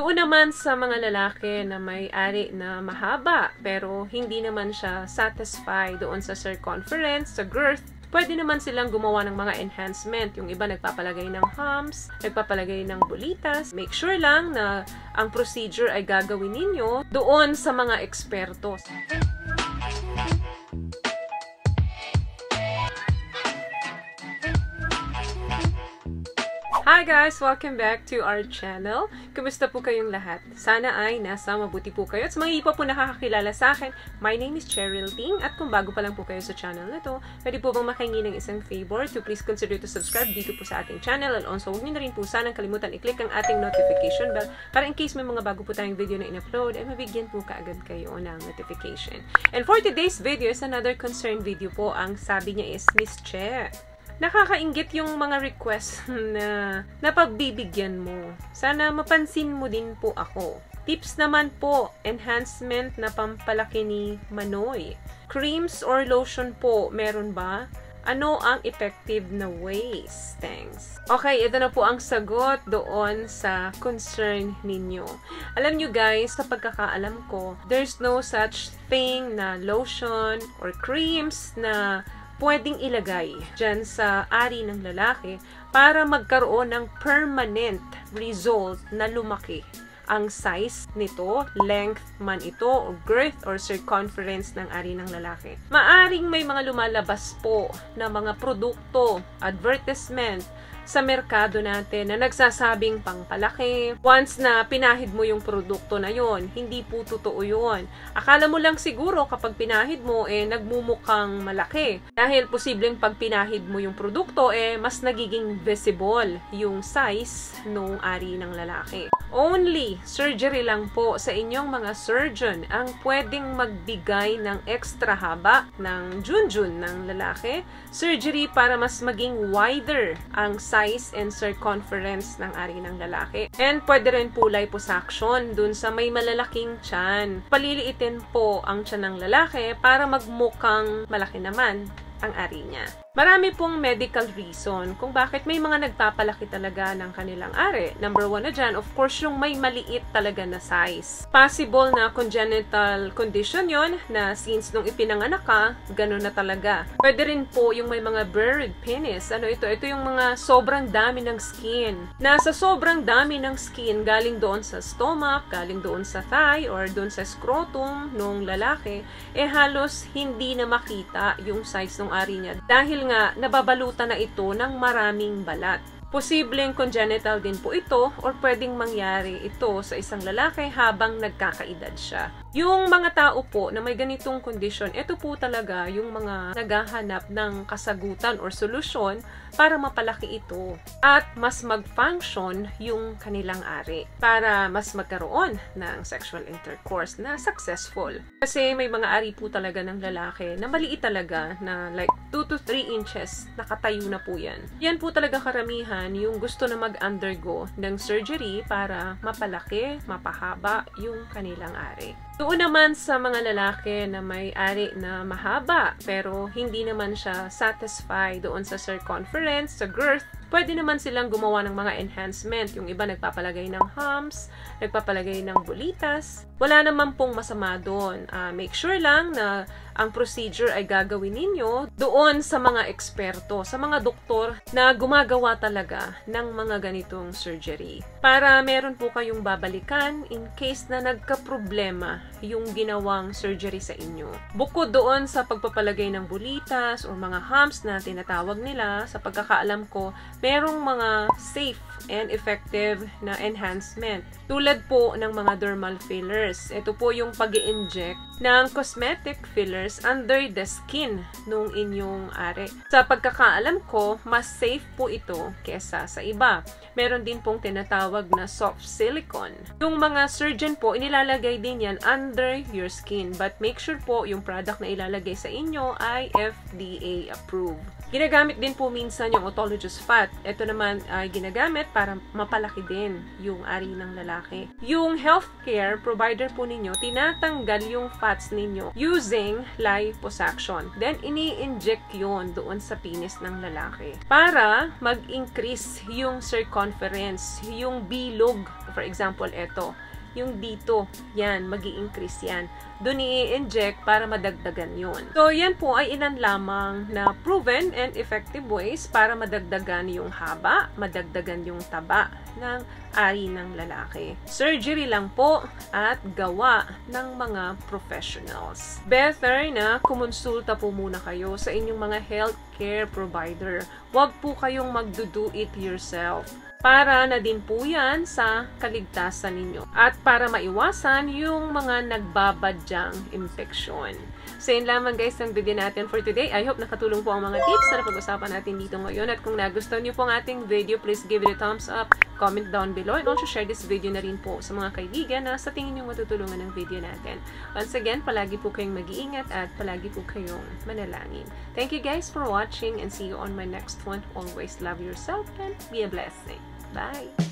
Doon naman sa mga lalaki na may ari na mahaba pero hindi naman siya satisfied doon sa circumference, sa girth, pwede naman silang gumawa ng mga enhancement. Yung iba nagpapalagay ng humps, nagpapalagay ng bulitas. Make sure lang na ang procedure ay gagawin ninyo doon sa mga eksperto. Hi guys! Welcome back to our channel. Kumusta po kayong lahat? Sana ay nasa mabuti po kayo. At sa mga iba po nakakakilala sa akin, my name is Cheryl Ting. At kung bago pa lang po kayo sa channel na to, pwede po bang makahingi ng isang favor to please consider to subscribe dito po sa ating channel. And also, huwag niyo na rin po sanang kalimutan i-click ang ating notification bell para in case may mga bago po tayong video na in-upload, ay mabigyan po kaagad kayo ng notification. And for today's video is another concern video po. Ang sabi niya is, Miss Che, nakakainggit yung mga request na napagbibigyan mo. Sana mapansin mo din po ako. Tips naman po, enhancement na pampalaki ni Manoy. Creams or lotion po, meron ba? Ano ang effective na ways? Thanks. Okay, ito na po ang sagot doon sa concern ninyo. Alam nyo guys, sa pagkakaalam ko, there's no such thing na lotion or creams na pwedeng ilagay dyan sa ari ng lalaki para magkaroon ng permanent result na lumaki ang size nito, length man ito, or girth or circumference ng ari ng lalaki. Maaring may mga lumalabas po na mga produkto, advertisement sa merkado natin na nagsasabing pangpalaki. Once na pinahid mo yung produkto na yon, hindi po totoo yun. Akala mo lang siguro kapag pinahid mo, nagmumukhang malaki. Dahil posibleng pag pinahid mo yung produkto, mas nagiging visible yung size nung ari ng lalaki. Only surgery lang po sa inyong mga surgeon ang pwedeng magbigay ng extra haba ng junjun ng lalaki. Surgery para mas maging wider ang size and circumference ng ari ng lalaki. And pwede rin po liposuction dun sa may malalaking tiyan. Paliliitin po ang tiyan ng lalaki para magmukhang malaki naman ang ari niya. Marami pong medical reason kung bakit may mga nagpapalaki talaga ng kanilang ari. Number one na dyan, of course, yung may maliit talaga na size. Possible na congenital condition yon na since nung ipinanganak ka, ganun na talaga. Pwede rin po yung may mga bird penis. Ano ito? Ito yung mga sobrang dami ng skin. Nasa sobrang dami ng skin, galing doon sa stomach, galing doon sa thigh, or doon sa scrotum nung lalaki, halos hindi na makita yung size ng ari niya. Dahil nga nababalutan na ito ng maraming balat. Posibleng congenital din po ito or pwedeng mangyari ito sa isang lalaki habang nagkakaedad siya. Yung mga tao po na may ganitong condition, ito po talaga yung mga naghahanap ng kasagutan or solusyon para mapalaki ito at mas mag-function yung kanilang ari para mas magkaroon ng sexual intercourse na successful. Kasi may mga ari po talaga ng lalaki na maliit talaga na like 2 to 3 inches, nakatayo na po yan. Yan po talaga karamihan yung gusto na mag-undergo ng surgery para mapalaki, mapahaba yung kanilang ari. Doon naman sa mga lalaki na may ari na mahaba pero hindi naman siya satisfied doon sa circumference, sa girth, pwede naman silang gumawa ng mga enhancement. Yung iba nagpapalagay ng humps, nagpapalagay ng bulitas. Wala naman pong masama doon. Make sure lang na ang procedure ay gagawin ninyo doon sa mga eksperto, sa mga doktor na gumagawa talaga ng mga ganitong surgery. Para meron po kayong babalikan in case na nagka-problema yung ginawang surgery sa inyo. Bukod doon sa pagpapalagay ng bulitas o mga humps na tinatawag nila, sa pagkakaalam ko, merong mga safe and effective na enhancement. Tulad po ng mga dermal fillers. Ito po yung pag-i-inject ng cosmetic fillers under the skin nung inyong ari. Sa pagkakaalam ko, mas safe po ito kesa sa iba. Meron din pong tinatawag na soft silicone. Yung mga surgeon po, inilalagay din yan under your skin. But make sure po yung product na ilalagay sa inyo ay FDA approved. Ginagamit din po minsan yung autologous fat. Ito naman ay ginagamit para mapalaki din yung ari ng lalaki. Yung healthcare provider po ninyo, tinatanggal yung fats ninyo using liposuction. Then, ini-inject yun doon sa penis ng lalaki para mag-increase yung circumference, yung bilog For example, ito. Yung dito, yan, mag-i-increase yan. Doon i-inject para madagdagan yun. So, yan po ay ilan lamang na proven and effective ways para madagdagan yung haba, madagdagan yung taba ng ari ng lalaki. Surgery lang po at gawa ng mga professionals. Better na kumonsulta po muna kayo sa inyong mga healthcare provider. Huwag po kayong magdo-do it yourself. Para na din po yan sa kaligtasan ninyo. At para maiwasan yung mga nagbabadyang infeksyon. So yun lamang guys ang video natin for today. I hope nakatulong po ang mga tips na napag-usapan natin dito ngayon. At kung nagustuhan niyo po ang ating video, please give it a thumbs up, comment down below, and also share this video na rin po sa mga kaibigan na sa tingin niyo matutulungan ng video natin. Once again, palagi po kayong mag-iingat at palagi po kayong manalangin. Thank you guys for watching and see you on my next one. Always love yourself and be a blessing. Bye!